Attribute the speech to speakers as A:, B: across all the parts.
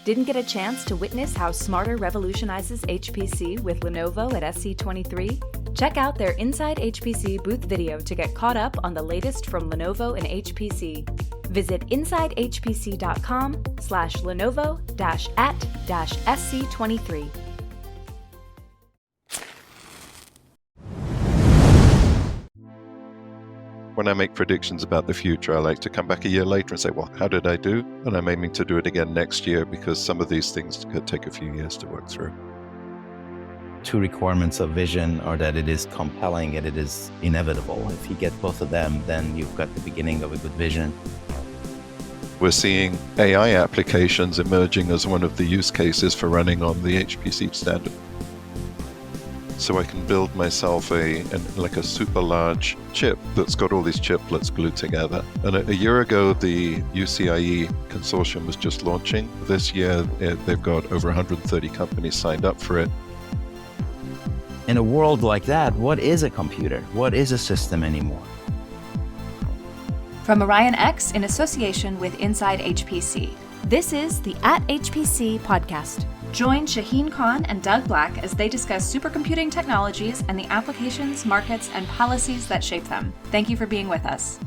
A: Didn't get a chance to witness how Smarter revolutionizes HPC with Lenovo at SC23? Check out their Inside HPC booth video to get caught up on the latest from Lenovo and HPC. Visit insidehpc.com/Lenovo-at-SC23.
B: When I make predictions about the future, I like to come back a year later and say, well, how did I do? And I'm aiming to do it again next year because some of these things could take a few years to work through.
C: Two requirements of vision are that it is compelling and it is inevitable. If you get both of them, then you've got the beginning of a good vision.
B: We're seeing AI applications emerging as one of the use cases for running on the HPC standard. So I can build myself a super large chip that's got all these chiplets glued together. And a year ago, the UCIe consortium was just launching. This year, they've got over 130 companies signed up for it.
C: In a world like that, what is a computer? What is a system anymore?
A: From Orion X in association with Inside HPC, this is the At HPC podcast. Join Shaheen Khan and Doug Black as they discuss supercomputing technologies and the applications, markets, and policies that shape them. Thank you for being with us.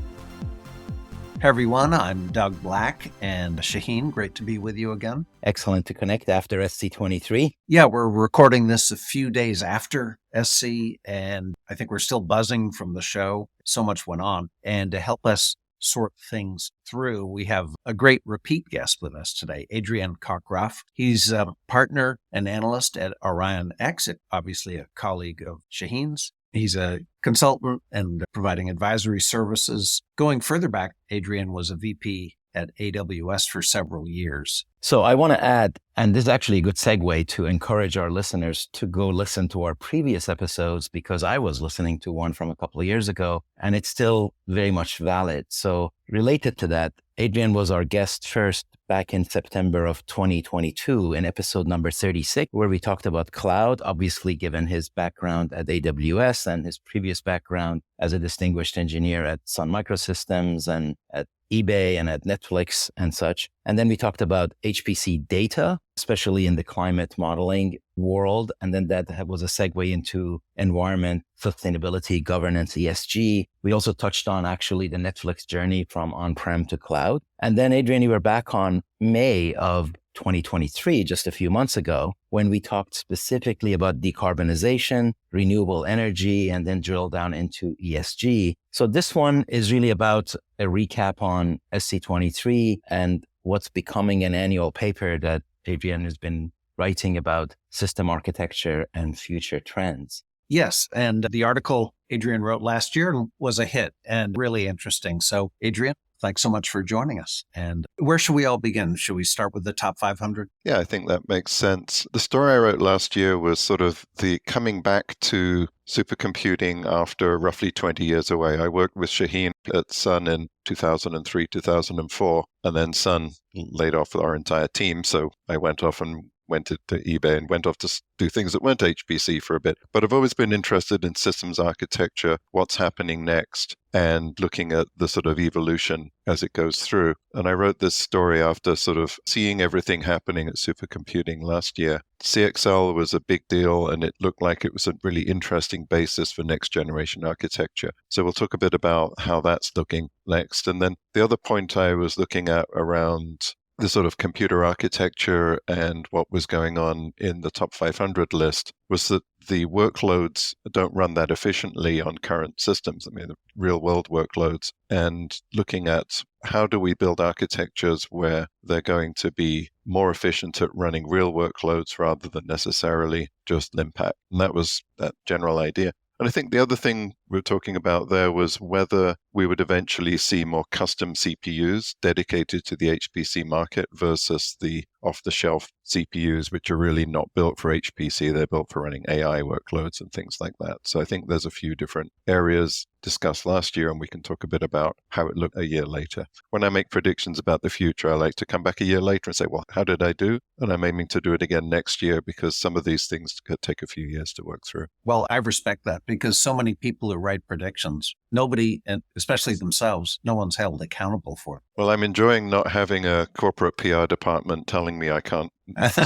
D: Hey everyone, I'm Doug Black and Shaheen. Great to be with you again.
C: Excellent to connect after SC23.
D: Yeah, we're recording this a few days after SC, and I think we're still buzzing from the show. So much went on. And to help us sort things through, we have a great repeat guest with us today, Adrian Cockcroft. He's a partner and analyst at Orion X, obviously a colleague of Shaheen's. He's a consultant and providing advisory services. Going further back, Adrian was a VP at AWS for several years.
C: So I want to add, and this is actually a good segue to encourage our listeners to go listen to our previous episodes, because I was listening to one from a couple of years ago and it's still very much valid. So related to that, Adrian was our guest first back in September of 2022 in episode number 36, where we talked about cloud, obviously given his background at AWS and his previous background as a distinguished engineer at Sun Microsystems and at eBay and at Netflix and such. And then we talked about HPC data, especially in the climate modeling world. And then that was a segue into environment, sustainability, governance, ESG. We also touched on actually the Netflix journey from on-prem to cloud. And then Adrian, you were back on May of 2023, just a few months ago, when we talked specifically about decarbonization, renewable energy, and then drill down into ESG. So this one is really about a recap on SC23 and what's becoming an annual paper that Adrian has been writing about system architecture and future trends.
D: Yes, and the article Adrian wrote last year was a hit and really interesting. So Adrian, thanks so much for joining us. And where should we all begin? Should we start with the top 500?
B: Yeah, I think that makes sense. The story I wrote last year was sort of the coming back to supercomputing after roughly 20 years away. I worked with Shaheen at Sun in 2003, 2004, and then Sun laid off our entire team. So I went off and went to eBay and went off to do things that weren't HPC for a bit. But I've always been interested in systems architecture, what's happening next, and looking at the sort of evolution as it goes through. And I wrote this story after sort of seeing everything happening at supercomputing last year. CXL was a big deal, and it looked like it was a really interesting basis for next generation architecture. So we'll talk a bit about how that's looking next. And then the other point I was looking at around the sort of computer architecture and what was going on in the top 500 list was that the workloads don't run that efficiently on current systems. I mean, the real world workloads, and looking at how do we build architectures where they're going to be more efficient at running real workloads rather than necessarily just impact. And that was that general idea. And I think the other thing we were talking about there was whether we would eventually see more custom CPUs dedicated to the HPC market versus the off-the-shelf CPUs, which are really not built for HPC. They're built for running AI workloads and things like that. So I think there's a few different areas discussed last year, and we can talk a bit about how it looked a year later. When I make predictions about the future, I like to come back a year later and say, well, how did I do? And I'm aiming to do it again next year because some of these things could take a few years to work through.
D: Well, I respect that because so many people the right predictions, nobody, and especially themselves, no one's held accountable for
B: Well, I'm enjoying not having a corporate PR department telling me I can't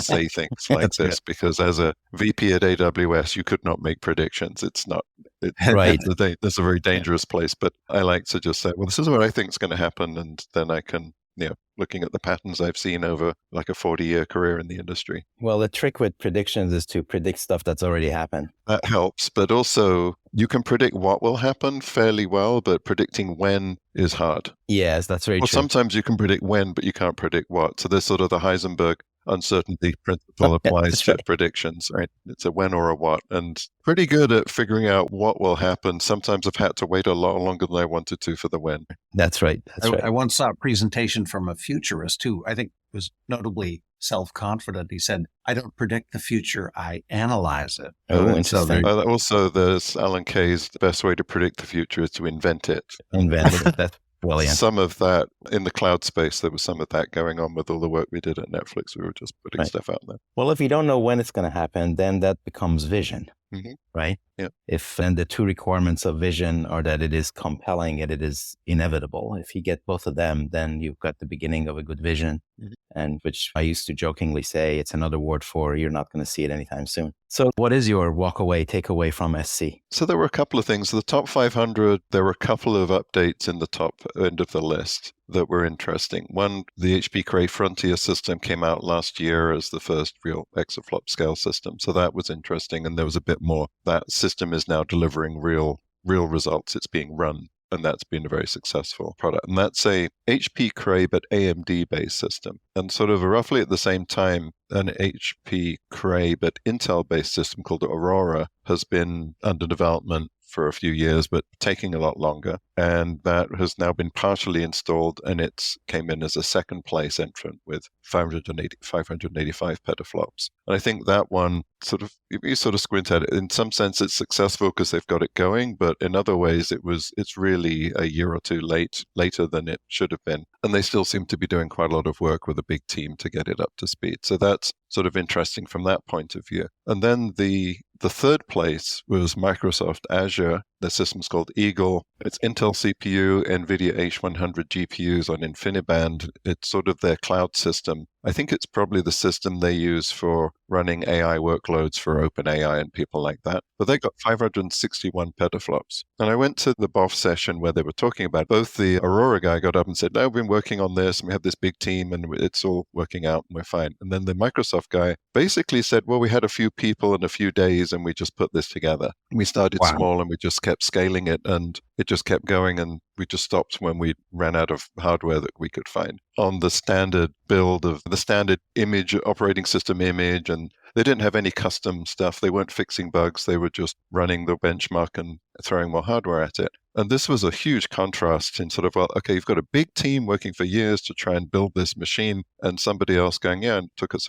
B: say things like
D: That's
B: this, because as a VP at AWS, you could not make predictions. It's not,
C: Right.
B: that's a very dangerous place. But I like to just say, well, this is what I think is going to happen. And then I can, looking at the patterns I've seen over like a 40-year career in the industry.
C: Well, the trick with predictions is to predict stuff that's already happened.
B: That helps. But also, you can predict what will happen fairly well, but predicting when is hard.
C: Yes, that's very
B: Well,
C: true.
B: sometimes you can predict when, but you can't predict what. So there's sort of the Heisenberg uncertainty principle applies to predictions, right? It's a when or a what, and pretty good at figuring out what will happen. Sometimes I've had to wait a lot longer than I wanted to for the when.
C: That's right.
D: I once saw a presentation from a futurist who I think was notably self-confident. He said, I don't predict the future, I analyze it.
C: Oh, interesting.
B: Also, there's Alan Kay's, the best way to predict the future is to invent it.
C: Invent it. That's brilliant.
B: Some of that in the cloud space, there was some of that going on with all the work we did at Netflix. We were just putting stuff out there.
C: Well, if you don't know when it's going to happen, then that becomes vision, right?
B: Yeah.
C: Then the two requirements of vision are that it is compelling and it is inevitable. If you get both of them, then you've got the beginning of a good vision, and which I used to jokingly say, it's another word for you're not going to see it anytime soon. So what is your takeaway from SC?
B: So there were a couple of things. The top 500, there were a couple of updates in the top end of the list that were interesting. One, the HP Cray Frontier system came out last year as the first real exaflop scale system. So that was interesting. And there was a bit more. That system is now delivering real results. It's being run. And that's been a very successful product. And that's a HP Cray, but AMD-based system. And sort of roughly at the same time, an HP Cray, but Intel-based system called Aurora has been under development for a few years, but taking a lot longer. And that has now been partially installed, and it came in as a second place entrant with 585 petaflops. And I think that one if you sort of squint at it, in some sense it's successful because they've got it going, but in other ways it's really a year or two later than it should have been. And they still seem to be doing quite a lot of work with a big team to get it up to speed. So that's sort of interesting from that point of view. And then the third place was Microsoft Azure. The system's called Eagle. It's Intel CPU, NVIDIA H100 GPUs on InfiniBand. It's sort of their cloud system. I think it's probably the system they use for running AI workloads for OpenAI and people like that. But they got 561 petaflops. And I went to the BOF session where they were talking about it. Both the Aurora guy got up and said, no, we've been working on this, and we have this big team, and it's all working out, and we're fine. And then the Microsoft guy basically said, well, we had a few people and a few days, and we just put this together. We started small, and we just kept scaling it, and it just kept going, and we just stopped when we ran out of hardware that we could find. On the standard build of the standard image, operating system image, and they didn't have any custom stuff. They weren't fixing bugs. They were just running the benchmark and throwing more hardware at it. And this was a huge contrast in sort of, well, okay, you've got a big team working for years to try and build this machine, and somebody else going, yeah, it took us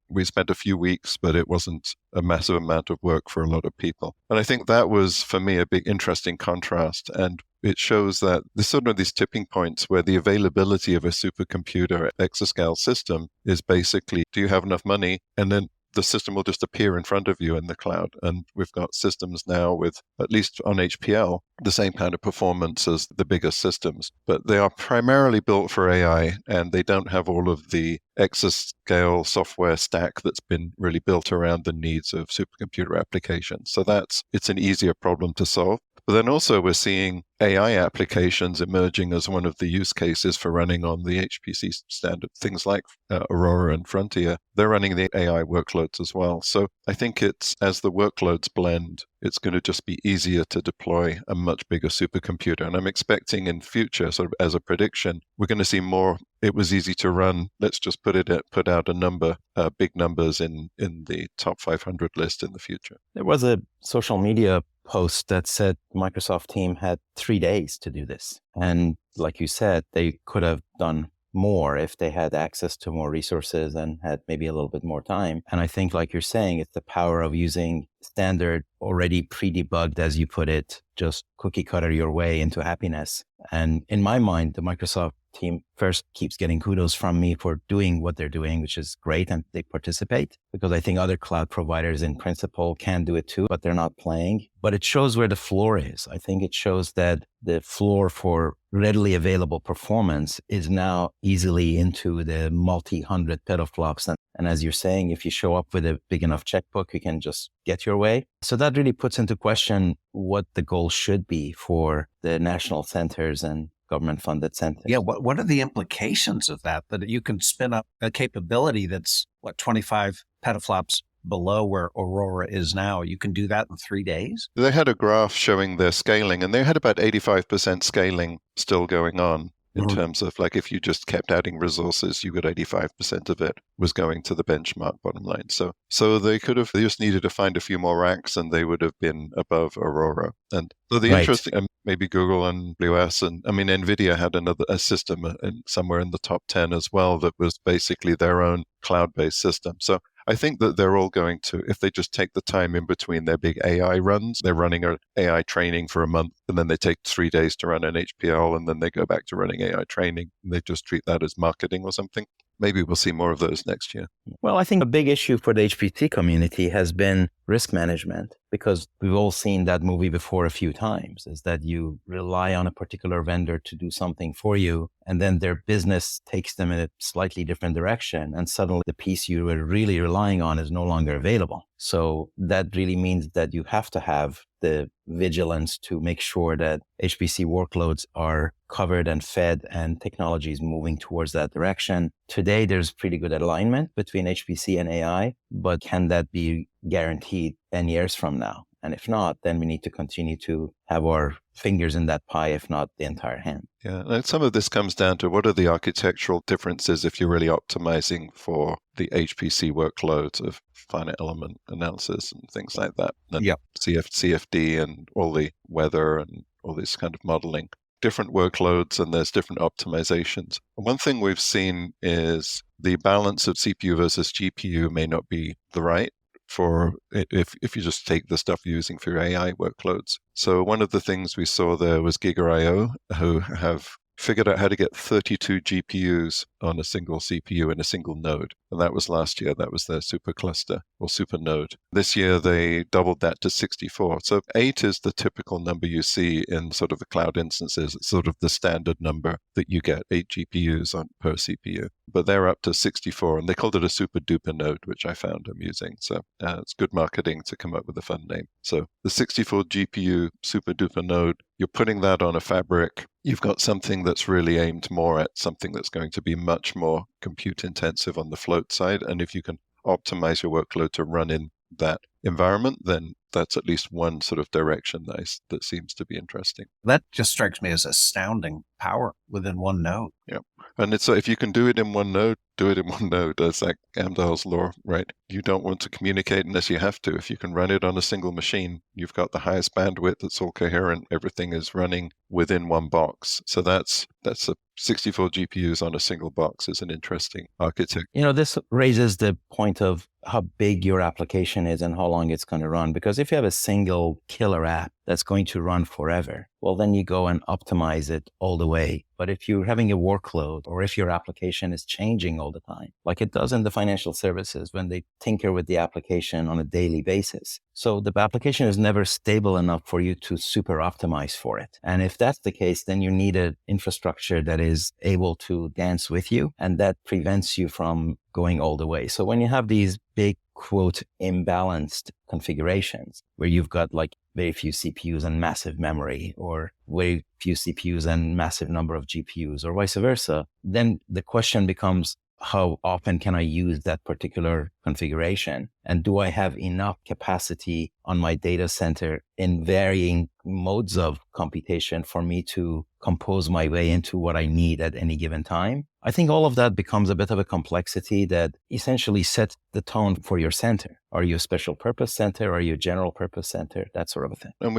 B: we spent a few weeks, but it wasn't a massive amount of work for a lot of people. And I think that was, for me, a big interesting contrast. And it shows that there's sort of these tipping points where the availability of a supercomputer exascale system is basically, do you have enough money? And then the system will just appear in front of you in the cloud. And we've got systems now with, at least on HPL, the same kind of performance as the bigger systems. But they are primarily built for AI, and they don't have all of the exascale software stack that's been really built around the needs of supercomputer applications. So it's an easier problem to solve. But then also we're seeing AI applications emerging as one of the use cases for running on the HPC standard. Things like Aurora and Frontier, they're running the AI workloads as well. So I think as the workloads blend, it's going to just be easier to deploy a much bigger supercomputer. And I'm expecting in future, sort of as a prediction, we're going to see more. It was easy to run. Let's just put out a number, big numbers in the top 500 list in the future.
C: There was a social media post that said Microsoft team had 3 days to do this. And like you said, they could have done more if they had access to more resources and had maybe a little bit more time. And I think, like you're saying, it's the power of using standard, already pre-debugged, as you put it, just cookie cutter your way into happiness. And in my mind, the Microsoft team first keeps getting kudos from me for doing what they're doing, which is great. And they participate because I think other cloud providers in principle can do it too, but they're not playing. But it shows where the floor is. I think it shows that the floor for readily available performance is now easily into the multi-hundred petaflops. And as you're saying, if you show up with a big enough checkbook, you can just get your way. So that really puts into question what the goal should be for the national centers and government-funded centers.
D: Yeah, what are the implications of that? That you can spin up a capability that's, 25 petaflops below where Aurora is now. You can do that in 3 days?
B: They had a graph showing their scaling, and they had about 85% scaling still going on in terms of like if you just kept adding resources, you got 85% of it was going to the benchmark bottom line. So they just needed to find a few more racks and they would have been above Aurora. And so the interesting, maybe Google and AWS, and I mean, NVIDIA had a system somewhere in the top 10 as well that was basically their own cloud-based system. So I think that they're all going to, if they just take the time in between their big AI runs, they're running an AI training for a month, and then they take 3 days to run an HPL, and then they go back to running AI training, and they just treat that as marketing or something. Maybe we'll see more of those next year.
C: Well, I think a big issue for the HPC community has been risk management, because we've all seen that movie before a few times, is that you rely on a particular vendor to do something for you, and then their business takes them in a slightly different direction, and suddenly the piece you were really relying on is no longer available. So that really means that you have to have the vigilance to make sure that HPC workloads are covered and fed and technology is moving towards that direction. Today, there's pretty good alignment between HPC and AI, but can that be guaranteed 10 years from now? And if not, then we need to continue to have our fingers in that pie, if not the entire hand.
B: Yeah, and some of this comes down to what are the architectural differences if you're really optimizing for the HPC workloads of finite element analysis and things like that. And CFD and all the weather and all this kind of modeling. Different workloads and there's different optimizations. One thing we've seen is the balance of CPU versus GPU may not be the right for if you just take the stuff you're using for your AI workloads. So one of the things we saw there was Giga.io, who have figured out how to get 32 GPUs on a single CPU in a single node. And that was last year. That was their supercluster or super node. This year, they doubled that to 64. So 8 is the typical number you see in sort of the cloud instances. It's sort of the standard number that you get, 8 GPUs per CPU. But they're up to 64, and they called it a super duper node, which I found amusing. So it's good marketing to come up with a fun name. So the 64 GPU super duper node, you're putting that on a fabric. You've got something that's really aimed more at something that's going to be much more compute intensive on the float side. And if you can optimize your workload to run in that environment, then that's at least one sort of direction that seems to be interesting.
D: That just strikes me as astounding power within one node.
B: Yeah. And it's if you can do it in one node, do it in one node. That's like Amdahl's law, right? You don't want to communicate unless you have to. If you can run it on a single machine, you've got the highest bandwidth, it's all coherent, everything is running within one box. So that's a 64 GPUs on a single box is an interesting architecture.
C: This raises the point of how big your application is and how long it's going to run. Because if you have a single killer app that's going to run forever, well, then you go and optimize it all the way. But if you're having a workload or if your application is changing all the time, like it does in the financial services when they tinker with the application on a daily basis. So the application is never stable enough for you to super optimize for it. And if that's the case, then you need an infrastructure that is able to dance with you, and that prevents you from going all the way. So when you have these big, quote, imbalanced configurations where you've got like very few CPUs and massive memory, or very few CPUs and massive number of GPUs, or vice versa, then the question becomes, how often can I use that particular configuration? And do I have enough capacity on my data center in varying modes of computation for me to compose my way into what I need at any given time? I think all of that becomes a bit of a complexity that essentially sets the tone for your center. Are you a special purpose center? Are you a general purpose center? That sort of a thing.
B: And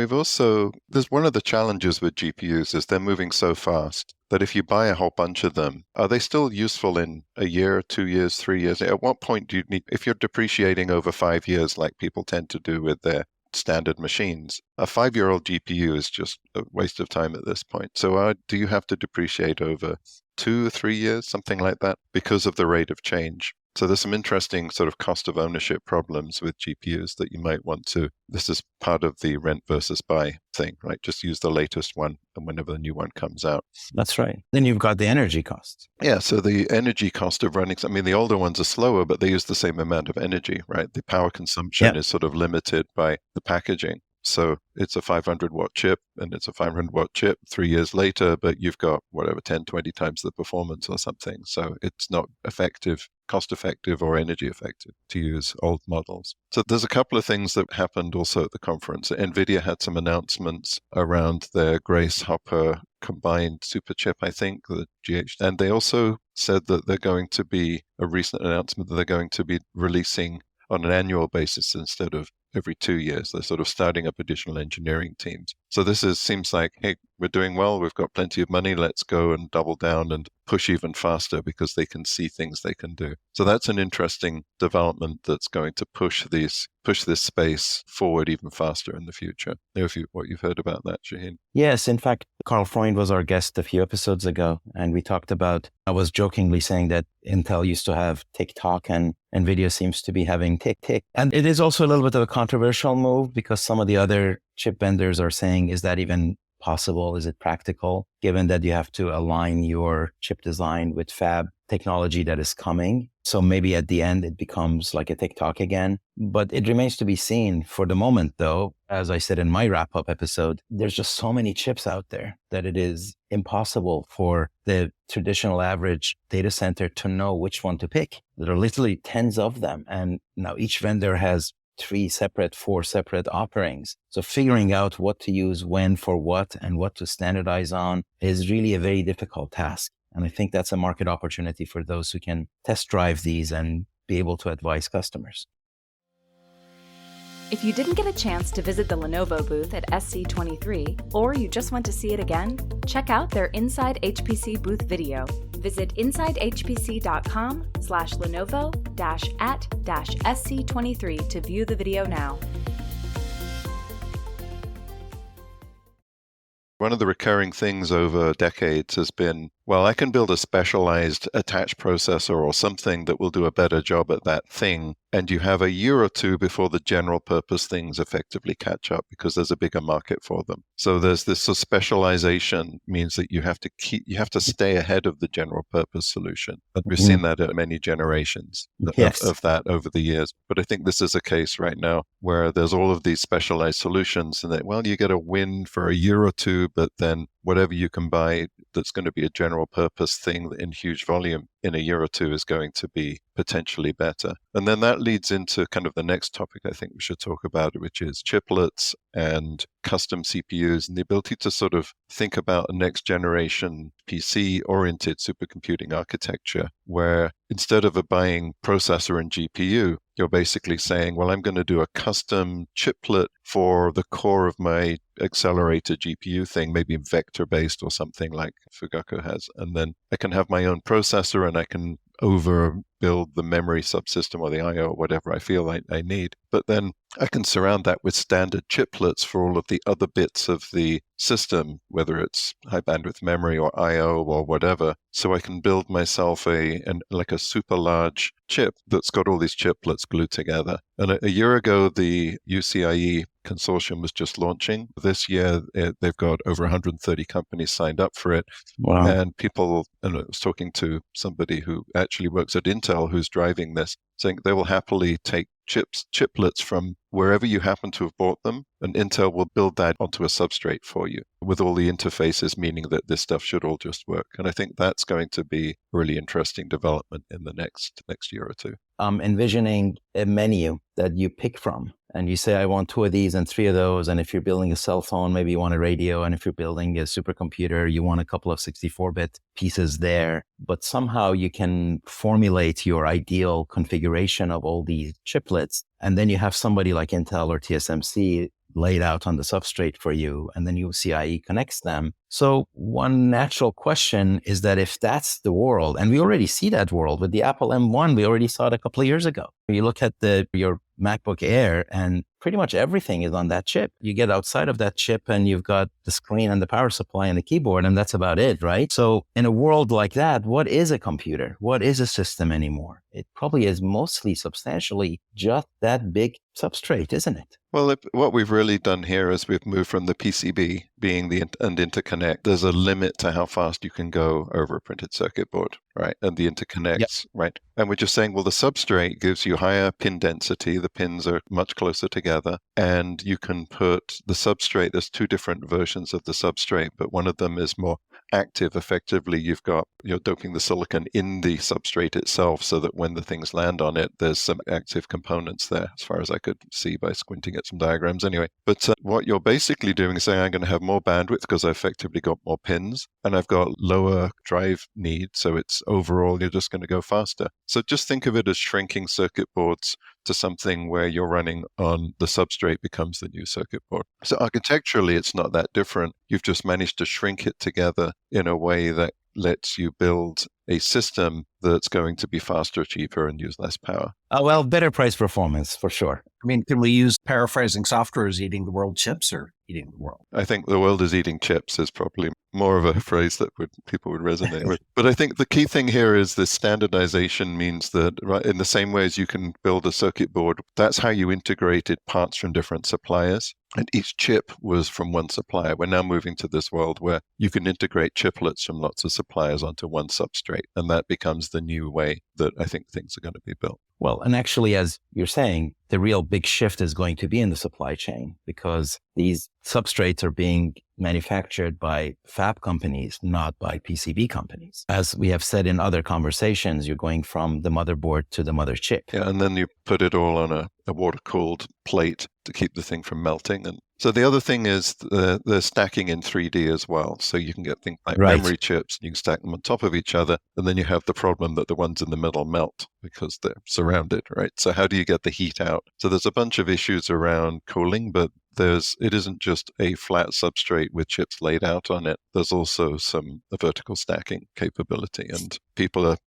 B: there's one of the challenges with GPUs is they're moving so fast that if you buy a whole bunch of them, are they still useful in a year, 2 years, 3 years? At what point do you need, if you're depreciating over 5 years, like people tend to do with their standard machines, a 5-year-old GPU is just a waste of time at this point. So do you have to depreciate over 2 or 3 years, something like that, because of the rate of change. So there's some interesting sort of cost of ownership problems with GPUs that you might want to, this is part of the rent versus buy thing, right? Just use the latest one and whenever the new one comes out.
C: That's right. Then you've got the energy cost.
B: Yeah, so the energy cost of running, I mean, the older ones are slower, but they use the same amount of energy, right? The power consumption is sort of limited by the packaging. So it's a 500-watt chip, and it's a 500-watt chip 3 years later, but you've got, whatever, 10, 20 times the performance or something. So it's not effective, cost-effective or energy-effective to use old models. So there's a couple of things that happened also at the conference. NVIDIA had some announcements around their Grace Hopper combined super chip, I think, the GH. And they also said that they're going to be, a recent announcement that they're going to be releasing on an annual basis instead of every 2 years. They're sort of starting up additional engineering teams. So this seems like, hey, we're doing well. We've got plenty of money. Let's go and double down and push even faster because they can see things they can do. So that's an interesting development that's going to push this space forward even faster in the future. What you've heard about that, Shaheen?
C: Yes, in fact, Carl Freund was our guest a few episodes ago, and we talked about, I was jokingly saying that Intel used to have tick-tock and NVIDIA seems to be having tick-tick. And it is also a little bit of a controversial move because some of the other chip vendors are saying, is that even possible? Is it practical? Given that you have to align your chip design with fab technology that is coming. So maybe at the end, it becomes like a tick-tock again. But it remains to be seen. For the moment, though, as I said in my wrap-up episode, there's just so many chips out there that it is impossible for the traditional average data center to know which one to pick. There are literally tens of them. And now each vendor has 4 separate offerings. So figuring out what to use when for what and what to standardize on is really a very difficult task. And I think that's a market opportunity for those who can test drive these and be able to advise customers.
A: If you didn't get a chance to visit the Lenovo booth at SC23, or you just want to see it again, check out their Inside HPC booth video. Visit insidehpc.com/Lenovo-at-SC23 to view the video now.
B: One of the recurring things over decades has been, well, I can build a specialized attached processor or something that will do a better job at that thing. And you have a year or two before the general purpose things effectively catch up because there's a bigger market for them. So there's this sort of specialization means that you have to stay ahead of the general purpose solution. And we've seen that at many generations of that over the years. But I think this is a case right now where there's all of these specialized solutions and that, well, you get a win for a year or two, but then whatever you can buy that's going to be a general purpose thing in huge volume in a year or two is going to be potentially better. And then that leads into kind of the next topic I think we should talk about, which is chiplets and custom CPUs and the ability to sort of think about a next generation PC-oriented supercomputing architecture where instead of buying processor and GPU, you're basically saying, well, I'm going to do a custom chiplet for the core of my accelerator GPU thing, maybe vector-based or something like Fugaku has. And then I can have my own processor and I can overbuild the memory subsystem or the I/O or whatever I feel I need. But then I can surround that with standard chiplets for all of the other bits of the system, whether it's high bandwidth memory or I/O or whatever. So I can build myself a super large chip that's got all these chiplets glued together. And a year ago, the UCIe consortium was just launching. This year, they've got over 130 companies signed up for it.
C: Wow.
B: And I was talking to somebody who actually works at Intel who's driving this, saying they will happily take chiplets from wherever you happen to have bought them, and Intel will build that onto a substrate for you with all the interfaces, meaning that this stuff should all just work. And I think that's going to be a really interesting development in the next year or two.
C: Envisioning a menu that you pick from and you say, I want 2 of these and 3 of those. And if you're building a cell phone, maybe you want a radio. And if you're building a supercomputer, you want a couple of 64-bit pieces there. But somehow you can formulate your ideal configuration of all these chiplets. And then you have somebody like Intel or TSMC laid out on the substrate for you, and then UCIe connects them. So one natural question is that if that's the world, and we already see that world with the Apple M1, we already saw it a couple of years ago. You look at your MacBook Air, and pretty much everything is on that chip. You get outside of that chip and you've got the screen and the power supply and the keyboard, and that's about it, right? So in a world like that, what is a computer? What is a system anymore? It probably is mostly substantially just that big substrate, isn't it?
B: Well, what we've really done here is we've moved from the PCB being and interconnect. There's a limit to how fast you can go over a printed circuit board, right? And the interconnects, right? And we're just saying, well, the substrate gives you higher pin density. The pins are much closer together. And you can put the substrate, there's two different versions of the substrate, but one of them is more active. Effectively, you're doping the silicon in the substrate itself so that when the things land on it, there's some active components there, as far as I could see by squinting at some diagrams anyway. But what you're basically doing is saying, I'm going to have more bandwidth because I've effectively got more pins and I've got lower drive need. So it's overall, you're just going to go faster. So just think of it as shrinking circuit boards to something where you're running on the substrate becomes the new circuit board. So architecturally, it's not that different. You've just managed to shrink it together in a way that lets you build a system that's going to be faster, cheaper, and use less power.
C: Well, better price performance for sure.
D: I mean, can we use paraphrasing software as eating the world chips or eating the world?
B: I think the world is eating chips is probably more of a phrase that people would resonate with. But I think the key thing here is this standardization means that, right, in the same way as you can build a circuit board, that's how you integrated parts from different suppliers. And each chip was from one supplier. We're now moving to this world where you can integrate chiplets from lots of suppliers onto one substrate. And that becomes the new way that I think things are going to be built.
C: Well, and actually, as you're saying, the real big shift is going to be in the supply chain because these substrates are being manufactured by fab companies, not by PCB companies. As we have said in other conversations, you're going from the motherboard to the mother chip.
B: Yeah, and then you put it all on a water-cooled plate to keep the thing from melting. And so the other thing is the stacking in 3D as well. So you can get things like memory chips, you can stack them on top of each other, and then you have the problem that the ones in the middle melt because they're surrounded, right? So how do you get the heat out? So there's a bunch of issues around cooling, but it isn't just a flat substrate with chips laid out on it. There's also some vertical stacking capability, and people are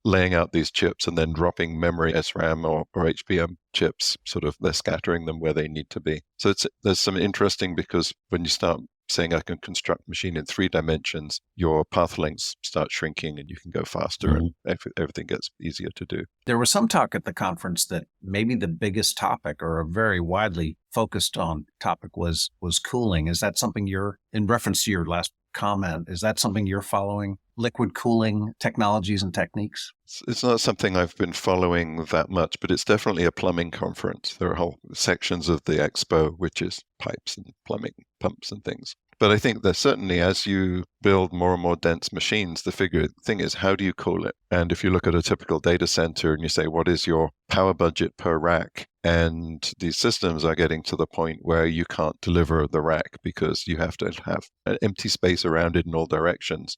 B: laying out these chips and then dropping memory SRAM or HBM chips, they're scattering them where they need to be. So there's some interesting, because when you start saying I can construct a machine in 3 dimensions, your path lengths start shrinking and you can go faster and everything gets easier to do.
D: There was some talk at the conference that maybe the biggest topic, or a very widely focused on topic, was cooling. Is that something in reference to your last comment, is that something you're following? Liquid cooling technologies and techniques?
B: It's not something I've been following that much, but it's definitely a plumbing conference. There are whole sections of the expo, which is pipes and plumbing, pumps and things. But I think that certainly as you build more and more dense machines, the thing is, how do you cool it? And if you look at a typical data center and you say, what is your power budget per rack? And these systems are getting to the point where you can't deliver the rack because you have to have an empty space around it in all directions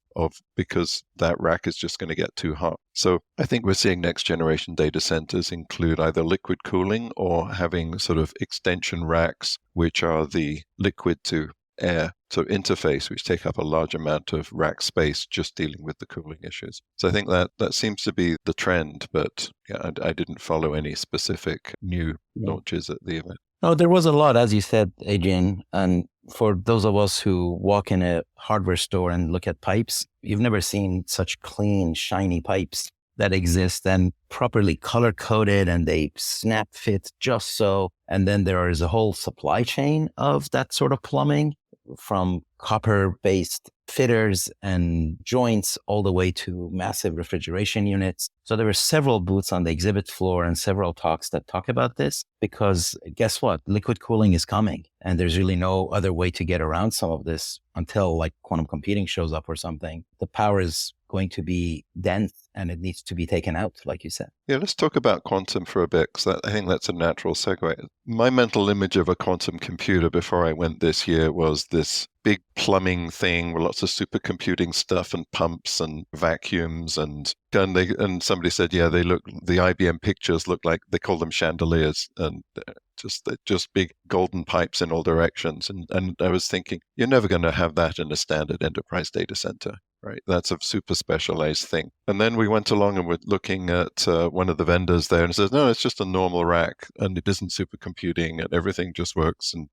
B: because that rack is just going to get too hot. So I think we're seeing next generation data centers include either liquid cooling or having extension racks, which are the liquid to air interface, which take up a large amount of rack space just dealing with the cooling issues. So I think that seems to be the trend, but yeah, I didn't follow any specific new launches at the event.
C: No, there was a lot, as you said, Adrian. And for those of us who walk in a hardware store and look at pipes, you've never seen such clean, shiny pipes that exist and properly color-coded, and they snap fit just so. And then there is a whole supply chain of that sort of plumbing, from copper-based fitters and joints all the way to massive refrigeration units. So there were several booths on the exhibit floor and several talks that talk about this, because guess what? Liquid cooling is coming, and there's really no other way to get around some of this until like quantum computing shows up or something. The power is going to be dense and it needs to be taken out, like you said.
B: Yeah, let's talk about quantum for a bit, because I think that's a natural segue. My mental image of a quantum computer before I went this year was this big plumbing thing with lots of supercomputing stuff and pumps and vacuums and somebody said, yeah, the IBM pictures look like, they call them chandeliers, and just big golden pipes in all directions. And I was thinking, you're never going to have that in a standard enterprise data center, right? That's a super specialized thing. And then we went along and were looking at one of the vendors there and it says, no, it's just a normal rack and it isn't supercomputing and everything just works and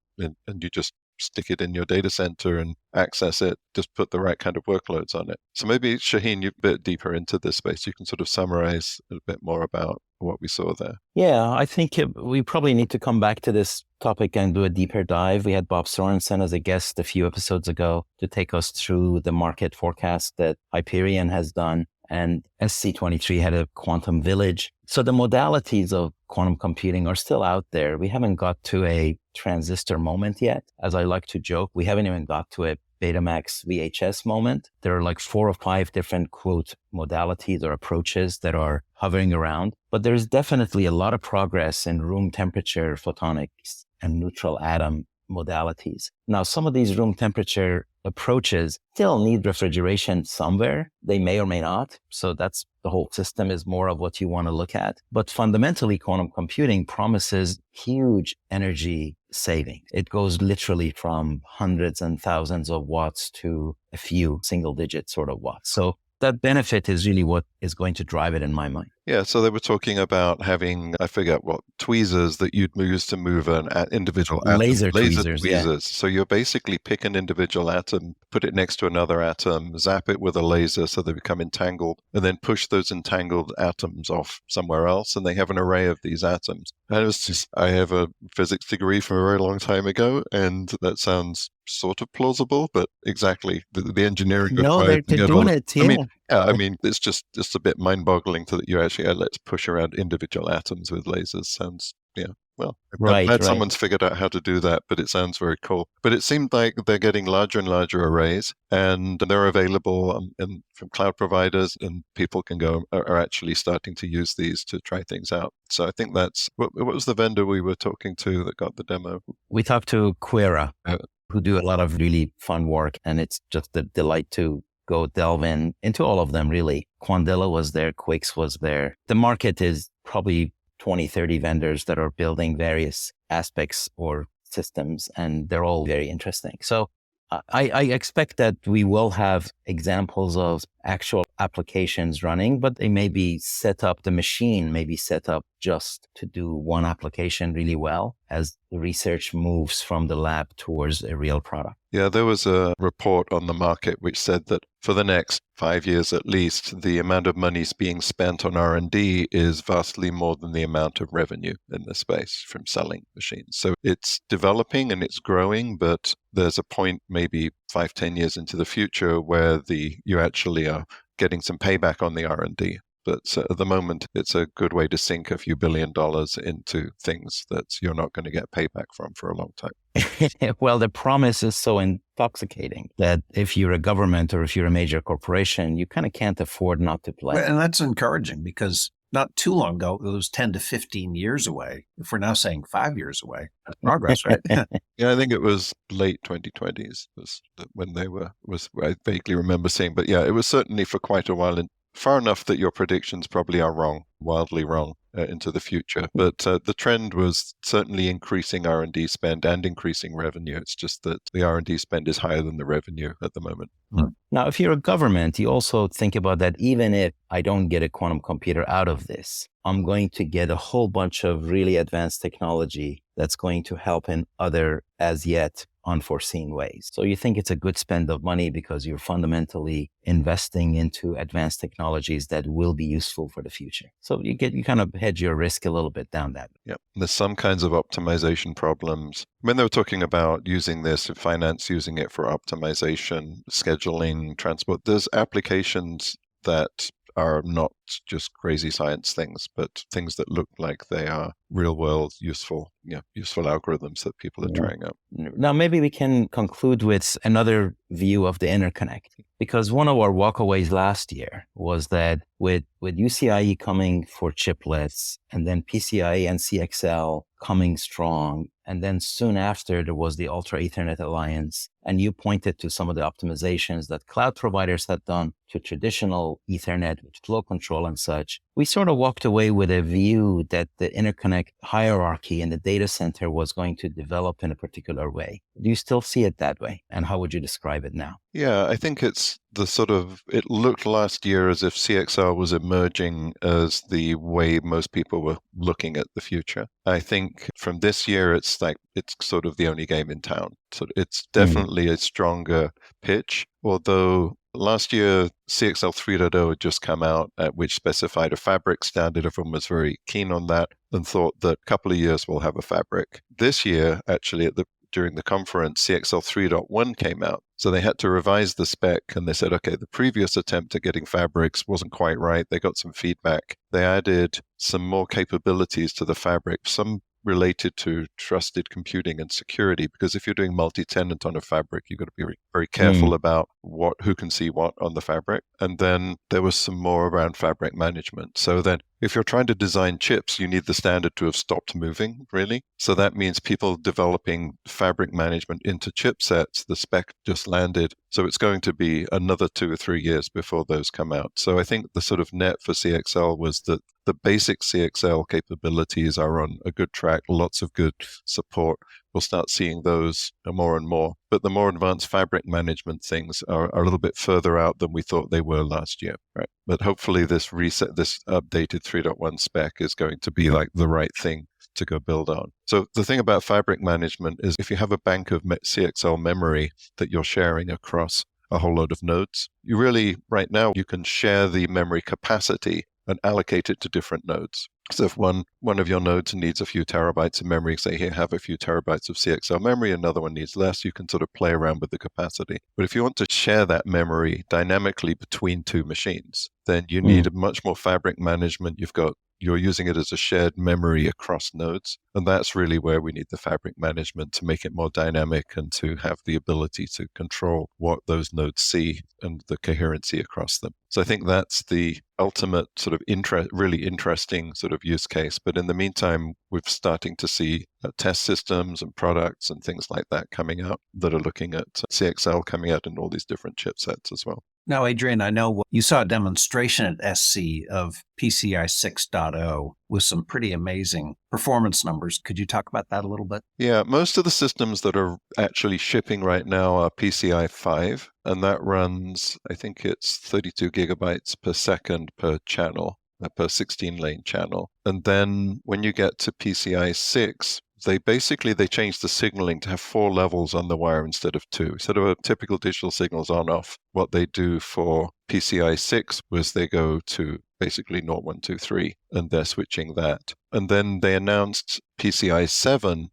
B: you just stick it in your data center and access it, just put the right kind of workloads on it. So maybe, Shaheen, you're a bit deeper into this space. You can sort of summarize a bit more about what we saw there.
C: Yeah, I think we probably need to come back to this topic and do a deeper dive. We had Bob Sorensen as a guest a few episodes ago to take us through the market forecast that Hyperion has done. And SC23 had a quantum village. So the modalities of quantum computing are still out there. We haven't got to a transistor moment yet. As I like to joke, we haven't even got to a Betamax VHS moment. There are like 4 or 5 different, quote, modalities or approaches that are hovering around. But there's definitely a lot of progress in room temperature photonics and neutral atom modalities. Now, some of these room temperature approaches still need refrigeration somewhere. They may or may not. So that's the whole system is more of what you want to look at. But fundamentally, quantum computing promises huge energy saving. It goes literally from hundreds and thousands of watts to a few single digit sort of watts. So that benefit is really what is going to drive it in my mind.
B: Yeah, so they were talking about having, I forget what, tweezers that you'd use to move an individual atom.
C: Laser tweezers, yeah.
B: So you basically pick an individual atom, put it next to another atom, zap it with a laser so they become entangled, and then push those entangled atoms off somewhere else, and they have an array of these atoms. And it was just, I have a physics degree from a very long time ago, and that sounds sort of plausible, but exactly the engineering.
C: No, they're doing it, yeah.
B: I mean, it's just a bit mind-boggling that you actually let's push around individual atoms with lasers. Sounds, yeah. Well, I'm glad someone's figured out how to do that, but it sounds very cool. But it seemed like they're getting larger and larger arrays, and they're available from cloud providers, and people are actually starting to use these to try things out. So I think that's, what was the vendor we were talking to that got the demo?
C: We talked to Quera, who do a lot of really fun work, and it's just a delight to go delve into all of them, really. Quandela was there, Quix was there. The market is probably 20, 30 vendors that are building various aspects or systems, and they're all very interesting. So I expect that we will have examples of actual applications running, but they may be set up, the machine may be set up just to do one application really well as the research moves from the lab towards a real product.
B: Yeah, there was a report on the market which said that for the next 5 years at least, the amount of money being spent on R&D is vastly more than the amount of revenue in the space from selling machines. So it's developing and it's growing, but there's a point maybe 5-10 years into the future where you actually are getting some payback on the R&D. But at the moment, it's a good way to sink a few $1 billion into things that you're not going to get payback from for a long time.
C: Well, the promise is so intoxicating that if you're a government or if you're a major corporation, you kind of can't afford not to play.
D: And that's encouraging because not too long ago, it was 10 to 15 years away. If we're now saying 5 years away, that's progress, right?
B: Yeah, I think it was late 2020s was when I vaguely remember seeing. But yeah, it was certainly for quite a while, and far enough that your predictions probably are wrong, wildly wrong into the future. But the trend was certainly increasing R&D spend and increasing revenue. It's just that the R&D spend is higher than the revenue at the moment.
C: Now, if you're a government, you also think about that even if I don't get a quantum computer out of this, I'm going to get a whole bunch of really advanced technology that's going to help in other as yet unforeseen ways. So you think it's a good spend of money because you're fundamentally investing into advanced technologies that will be useful for the future. So you kind of hedge your risk a little bit down that.
B: Yeah, there's some kinds of optimization problems. When they were talking about using this in finance, using it for optimization, scheduling, transport, there's applications that are not just crazy science things, but things that look like they are real world useful algorithms that people are trying out.
C: Now, maybe we can conclude with another view of the interconnect, because one of our walkaways last year was that with UCIe coming for chiplets and then PCIe and CXL coming strong, and then soon after there was the Ultra Ethernet Alliance, And you pointed to some of the optimizations that cloud providers had done to traditional Ethernet with flow control and such. We sort of walked away with a view that the interconnect hierarchy in the data center was going to develop in a particular way. Do you still see it that way? And how would you describe it now?
B: Yeah, I think it's it looked last year as if CXL was emerging as the way most people were looking at the future. I think from this year, it's sort of the only game in town. So it's definitely a stronger pitch, although last year, CXL 3.0 had just come out, which specified a fabric standard. Everyone was very keen on that and thought that a couple of years we'll have a fabric. This year, actually, during the conference, CXL 3.1 came out. So they had to revise the spec, and they said, okay, the previous attempt at getting fabrics wasn't quite right. They got some feedback. They added some more capabilities to the fabric, some related to trusted computing and security, because if you're doing multi-tenant on a fabric, you've got to be very careful about who can see what on the fabric. And then there was some more around fabric management. So then if you're trying to design chips, you need the standard to have stopped moving, really. So that means people developing fabric management into chipsets, the spec just landed. So it's going to be another 2 or 3 years before those come out. So I think the sort of net for CXL was that the basic CXL capabilities are on a good track, lots of good support. We'll start seeing those more and more. But the more advanced fabric management things are a little bit further out than we thought they were last year, right? But hopefully this updated 3.1 spec is going to be like the right thing to go build on. So the thing about fabric management is if you have a bank of CXL memory that you're sharing across a whole load of nodes, you really, right now, you can share the memory capacity and allocate it to different nodes. So if one of your nodes needs a few terabytes of memory, say here, have a few terabytes of CXL memory, another one needs less, you can sort of play around with the capacity. But if you want to share that memory dynamically between two machines, then you need much more fabric management. You're using it as a shared memory across nodes. And that's really where we need the fabric management to make it more dynamic and to have the ability to control what those nodes see and the coherency across them. So I think that's the ultimate sort of really interesting sort of use case. But in the meantime, we're starting to see test systems and products and things like that coming out that are looking at CXL coming out in all these different chipsets as well.
D: Now, Adrian, I know you saw a demonstration at SC of PCI 6.0 with some pretty amazing performance numbers. Could you talk about that a little bit?
B: Yeah, most of the systems that are actually shipping right now are PCI 5, and that runs, I think it's 32 gigabytes per second per channel, per 16-lane channel. And then when you get to PCI 6, they changed the signaling to have 4 levels on the wire instead of 2. Instead of a typical digital signals on-off, what they do for PCI 6 was they go to basically 0, 1, 2, 3, and they're switching that. And then they announced PCI 7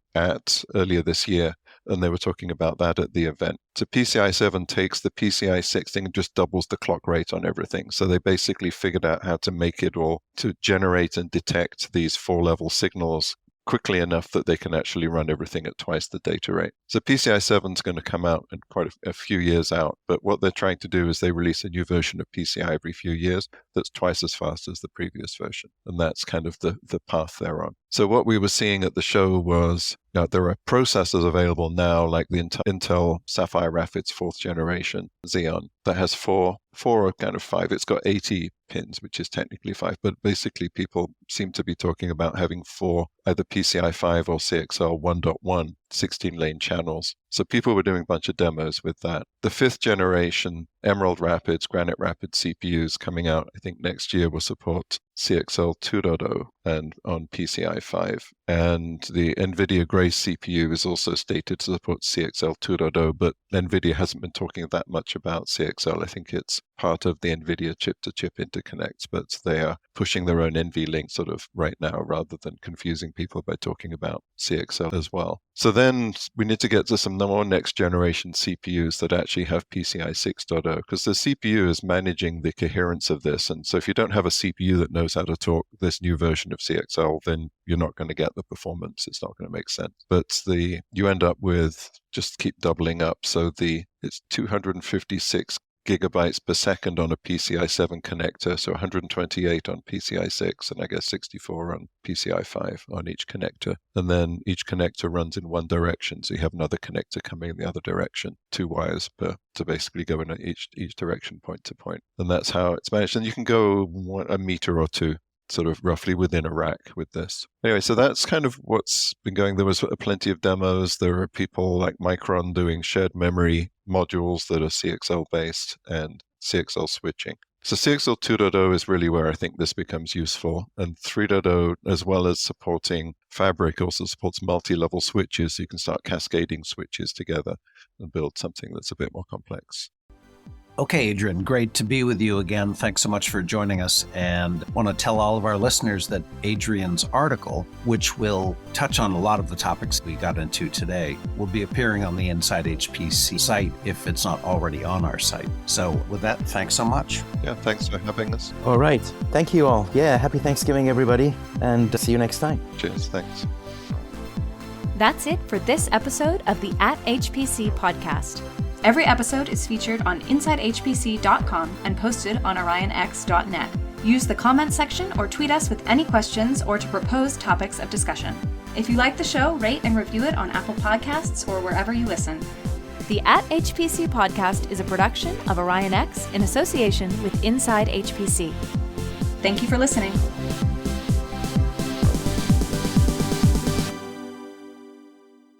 B: earlier this year, and they were talking about that at the event. So PCI 7 takes the PCI 6 thing and just doubles the clock rate on everything. So they basically figured out how to make it all to generate and detect these 4-level signals quickly enough that they can actually run everything at twice the data rate. So PCI 7 is going to come out in quite a few years out, but what they're trying to do is they release a new version of PCI every few years that's twice as fast as the previous version. And that's kind of the path they're on. So what we were seeing at the show was there are processors available now, like the Intel Sapphire Rapids 4th generation Xeon, that has 4 or kind of 5. It's got 80 pins, which is technically 5, but basically people seem to be talking about having 4, either PCI 5 or CXL 1.1 16-lane channels. So people were doing a bunch of demos with that. The 5th generation Emerald Rapids, Granite Rapids CPUs coming out, I think next year will support CXL 2.0 and on PCI 5. And the NVIDIA Grace CPU is also stated to support CXL 2.0, but NVIDIA hasn't been talking that much about CXL. I think it's part of the NVIDIA chip-to-chip interconnects, but they are pushing their own NVLink sort of right now rather than confusing people by talking about CXL as well. So then we need to get to some more next generation CPUs that actually have PCI 6.0, because the CPU is managing the coherence of this. And so if you don't have a CPU that knows how to talk this new version of CXL, then you're not going to get the performance. It's not going to make sense. But you end up with just keep doubling up. So it's 256 gigabytes per second on a PCI 7 connector, so 128 on PCI 6, and I guess 64 on PCI 5 on each connector. And then each connector runs in one direction, so you have another connector coming in the other direction, 2 wires to basically go in each direction, point to point. And that's how it's managed. And you can go a meter or two, sort of roughly within a rack with this. Anyway, so that's kind of what's been going. There was plenty of demos. There are people like Micron doing shared memory modules that are CXL based and CXL switching. So CXL 2.0 is really where I think this becomes useful. And 3.0, as well as supporting Fabric, also supports multi-level switches. So you can start cascading switches together and build something that's a bit more complex.
D: Okay, Adrian, great to be with you again. Thanks so much for joining us. And I want to tell all of our listeners that Adrian's article, which will touch on a lot of the topics we got into today, will be appearing on the Inside HPC site if it's not already on our site. So with that, thanks so much.
B: Yeah, thanks for having us.
C: All right. Thank you all. Yeah, happy Thanksgiving, everybody. And see you next time.
B: Cheers. Thanks.
A: That's it for this episode of the @HPC podcast. Every episode is featured on InsideHPC.com and posted on OrionX.net. Use the comment section or tweet us with any questions or to propose topics of discussion. If you like the show, rate and review it on Apple Podcasts or wherever you listen. The @HPC podcast is a production of OrionX in association with Inside HPC. Thank you for listening.